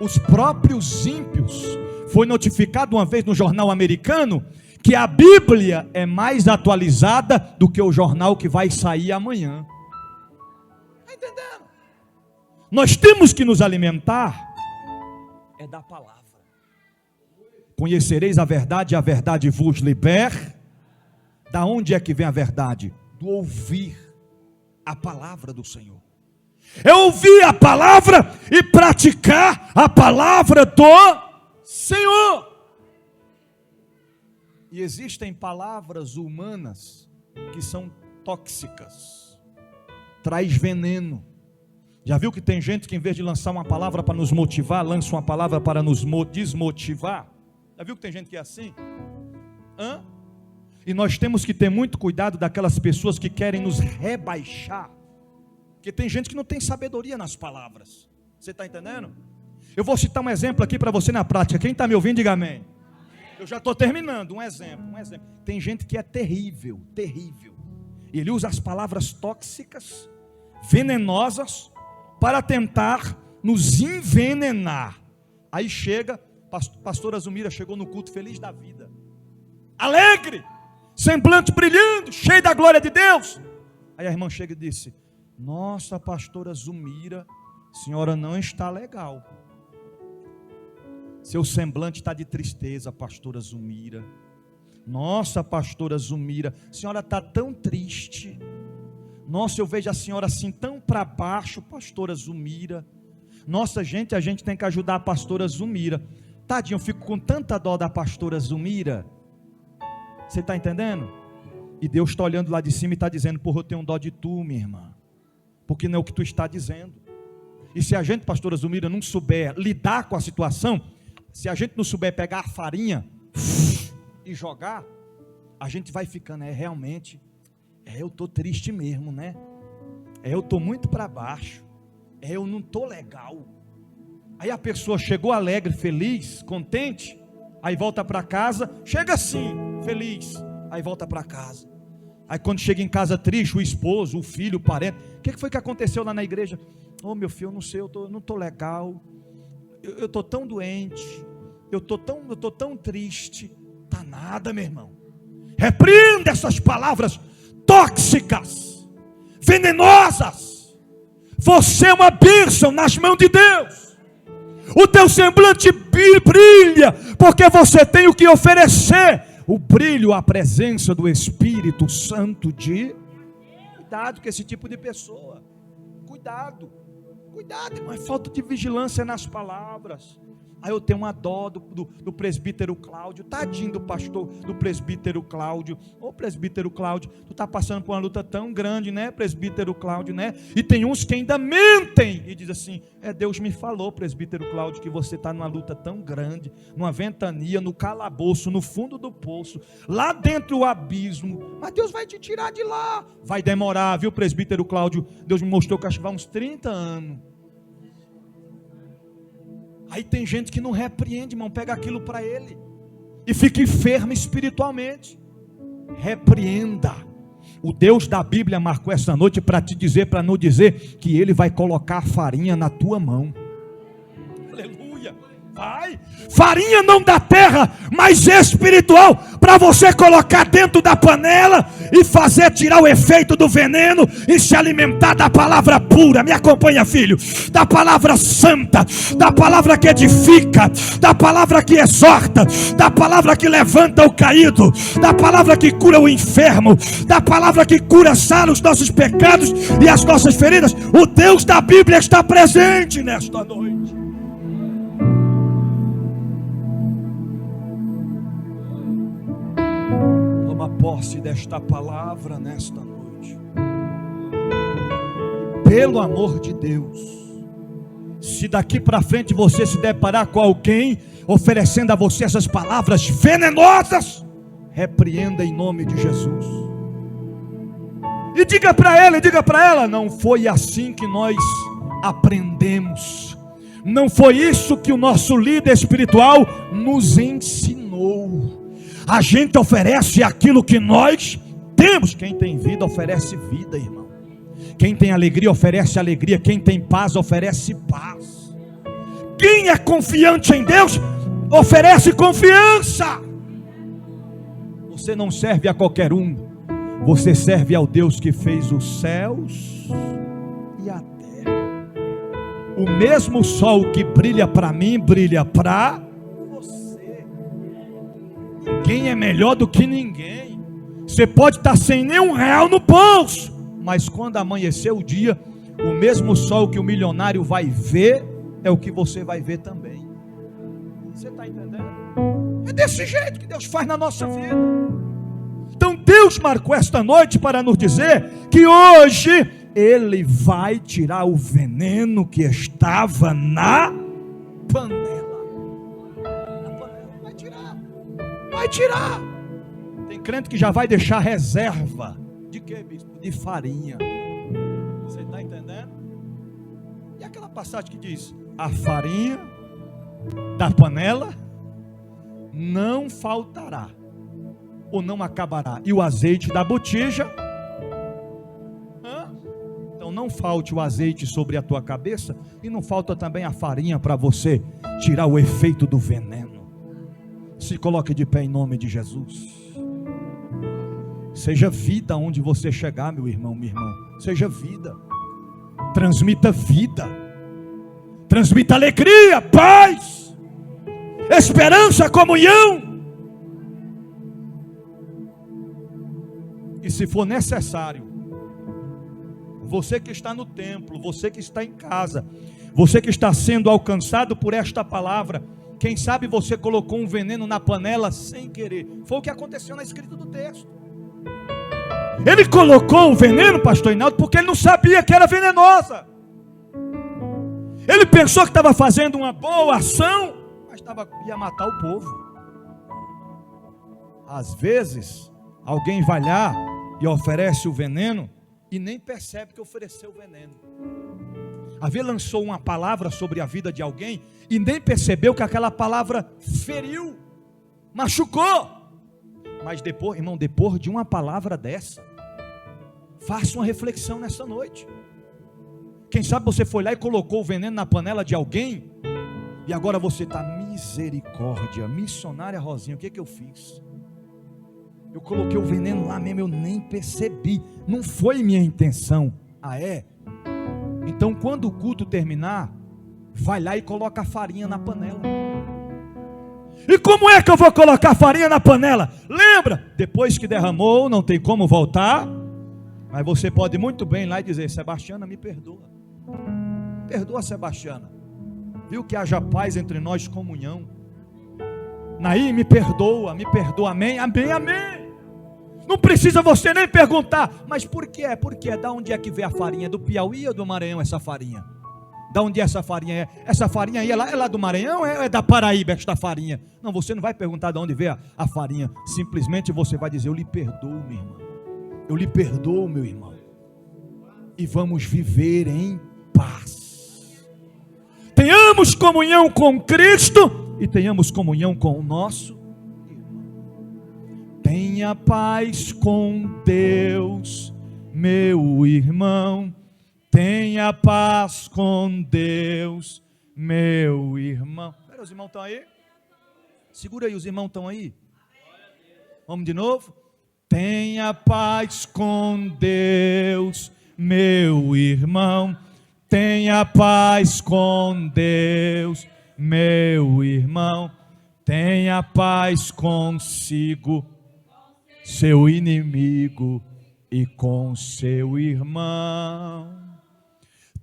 Os próprios ímpios, foi notificado uma vez no jornal americano que a Bíblia é mais atualizada do que o jornal que vai sair amanhã. Está entendendo? Nós temos que nos alimentar é da palavra. Conhecereis a verdade vos liberta. Da onde é que vem a verdade? Do ouvir a palavra do Senhor. É ouvir a palavra e praticar a palavra do Senhor. E existem palavras humanas que são tóxicas, traz veneno. Já viu que tem gente que em vez de lançar uma palavra para nos motivar, lança uma palavra para nos desmotivar? Já viu que tem gente que é assim? E nós temos que ter muito cuidado daquelas pessoas que querem nos rebaixar, porque tem gente que não tem sabedoria nas palavras. Você está entendendo? Eu vou citar um exemplo aqui para você na prática. Quem está me ouvindo, diga amém. Eu já estou terminando, um exemplo. Tem gente que é terrível. E ele usa as palavras tóxicas, venenosas, para tentar nos envenenar. Aí chega, pastora Zumira chegou no culto feliz da vida, alegre, semblante brilhando, cheio da glória de Deus. Aí a irmã chega e disse: nossa, pastora Zumira, a senhora não está legal. Seu semblante está de tristeza, pastora Zumira. Nossa, pastora Zumira, a senhora está tão triste. Nossa, eu vejo a senhora assim tão para baixo, pastora Zumira. Nossa, gente, a gente tem que ajudar a pastora Zumira. Tadinho, eu fico com tanta dó da pastora Zumira. Você está entendendo? E Deus está olhando lá de cima e está dizendo: porra, eu tenho dó de tu, minha irmã, porque não é o que tu está dizendo. E se a gente, pastora Zumira, não souber lidar com a situação, se a gente não souber pegar a farinha e jogar, a gente vai ficando, realmente, eu estou triste mesmo, né? Eu estou muito para baixo, eu não estou legal. Aí a pessoa chegou alegre, feliz, contente, aí volta para casa, chega assim, feliz, aí volta para casa. Aí quando chega em casa triste, o esposo, o filho, o parente, o que foi que aconteceu lá na igreja? Oh, meu filho, eu não sei, eu não estou legal, eu estou tão doente, eu estou tão triste. Tá nada, meu irmão. Repreenda essas palavras tóxicas, venenosas. Você é uma bênção nas mãos de Deus. O teu semblante brilha, porque você tem o que oferecer. O brilho, a presença do Espírito Santo de... Cuidado com esse tipo de pessoa. Cuidado, irmão, é falta de vigilância nas palavras. Aí eu tenho uma dó do presbítero Cláudio, tadinho do pastor, do presbítero Cláudio. Ô presbítero Cláudio, tu está passando por uma luta tão grande, né, presbítero Cláudio, né? E tem uns que ainda mentem e dizem assim: Deus me falou, presbítero Cláudio, que você está numa luta tão grande, numa ventania, no calabouço, no fundo do poço, lá dentro do abismo, mas Deus vai te tirar de lá. Vai demorar, viu, presbítero Cláudio? Deus me mostrou que acho que vai uns 30 anos. Aí tem gente que não repreende, irmão, pega aquilo para ele e fica enfermo espiritualmente. Repreenda. O Deus da Bíblia marcou essa noite para te dizer, para não dizer, que Ele vai colocar farinha na tua mão. Aleluia. Vai. Farinha não da terra, mas espiritual, para você colocar dentro da panela e fazer tirar o efeito do veneno e se alimentar da palavra pura. Me acompanha, filho. Da palavra santa, da palavra que edifica, da palavra que exorta, da palavra que levanta o caído, da palavra que cura o enfermo, da palavra que cura, sara os nossos pecados e as nossas feridas. O Deus da Bíblia está presente nesta noite. Toma posse desta palavra nesta noite. Pelo amor de Deus, se daqui para frente você se deparar com alguém oferecendo a você essas palavras venenosas, repreenda em nome de Jesus. E diga para ele, diga para ela: não foi assim que nós aprendemos. Não foi isso que o nosso líder espiritual nos ensinou. A gente oferece aquilo que nós temos. Quem tem vida oferece vida, irmão. Quem tem alegria oferece alegria. Quem tem paz oferece paz. Quem é confiante em Deus oferece confiança. Você não serve a qualquer um. Você serve ao Deus que fez os céus e a terra. O mesmo sol que brilha para mim, brilha para você. Ninguém é melhor do que ninguém. Você pode estar sem nenhum real no bolso, mas quando amanhecer o dia, o mesmo sol que o milionário vai ver é o que você vai ver também. Você está entendendo? É desse jeito que Deus faz na nossa vida. Então Deus marcou esta noite para nos dizer que hoje Ele vai tirar o veneno que estava na panela. Na panela, vai tirar. Vai tirar. Tem crente que já vai deixar reserva. De quê, bispo? De farinha. Você está entendendo? E aquela passagem que diz: a farinha da panela não faltará, ou não acabará, e o azeite da botija. Então não falte o azeite sobre a tua cabeça, e não falta também a farinha para você tirar o efeito do veneno. Se coloque de pé em nome de Jesus. Seja vida onde você chegar, meu irmão, minha irmã. Seja vida. Transmita vida. Transmita alegria, paz, esperança, comunhão. E se for necessário, você que está no templo, você que está em casa, você que está sendo alcançado por esta palavra, quem sabe você colocou um veneno na panela sem querer. Foi o que aconteceu na escrita do texto. Ele colocou o veneno, pastor Hinaldo, porque ele não sabia que era venenosa. Ele pensou que estava fazendo uma boa ação, mas ia matar o povo. Às vezes, alguém vai lá e oferece o veneno e nem percebe que ofereceu o veneno. Às vezes lançou uma palavra sobre a vida de alguém e nem percebeu que aquela palavra feriu, machucou. Mas depois, irmão, depois de uma palavra dessa, Faça uma reflexão nessa noite. Quem sabe você foi lá e colocou o veneno na panela de alguém, e agora você está, misericórdia, missionária Rosinha, o que eu fiz? Eu coloquei o veneno lá mesmo, eu nem percebi, não foi minha intenção. Ah, é? Então quando o culto terminar, vai lá e coloca a farinha na panela. E como é que eu vou colocar a farinha na panela? Lembra? Depois que derramou, não tem como voltar. Mas você pode muito bem ir lá e dizer: Sebastiana, me perdoa. Perdoa, Sebastiana. Viu que haja paz entre nós, comunhão. Naí, me perdoa, amém, amém, amém. Não precisa você nem perguntar, mas por que é? Porque da onde é que vem a farinha? É do Piauí ou do Maranhão essa farinha? Da onde essa farinha é? Essa farinha aí é lá do Maranhão ou é da Paraíba esta farinha? Não, você não vai perguntar de onde vem a farinha. Simplesmente você vai dizer: eu lhe perdoo, minha irmã. Eu lhe perdoo, meu irmão. E vamos viver em paz. Tenhamos comunhão com Cristo e tenhamos comunhão com o nosso irmão. Tenha paz com Deus, meu irmão. Tenha paz com Deus, meu irmão. Pera, os irmãos estão aí? Segura aí, os irmãos estão aí? Vamos de novo? Tenha paz com Deus, meu irmão. Tenha paz com Deus, meu irmão. Tenha paz consigo, seu inimigo, e com seu irmão.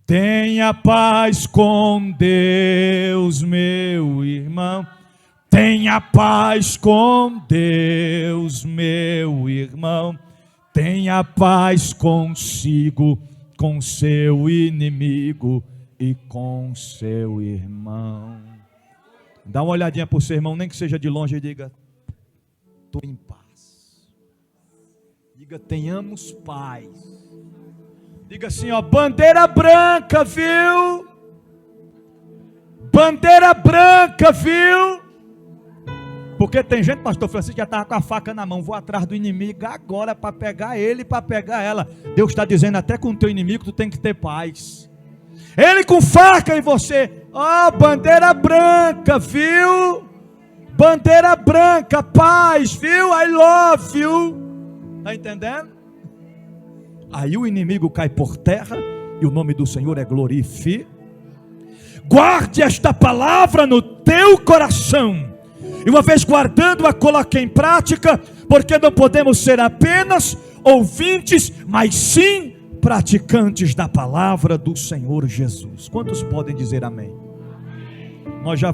Tenha paz com Deus, meu irmão. Tenha paz com Deus, meu irmão. Tenha paz consigo, com seu inimigo e com seu irmão. Dá uma olhadinha para o seu irmão, nem que seja de longe, e diga: estou em paz. Diga: tenhamos paz. Diga assim, ó: bandeira branca, viu? Bandeira branca, viu? Porque tem gente, pastor Francisco, que já estava com a faca na mão. Vou atrás do inimigo agora para pegar ele, para pegar ela. Deus está dizendo: até com o teu inimigo tu tem que ter paz. Ele com faca e você, ó, bandeira branca, viu? Bandeira branca, paz, viu? I love you. Está entendendo? Aí o inimigo cai por terra e o nome do Senhor é glorificado. Guarde esta palavra no teu coração. E uma vez guardando-a, coloque em prática, porque não podemos ser apenas ouvintes, mas sim praticantes da palavra do Senhor Jesus. Quantos podem dizer amém? Nós já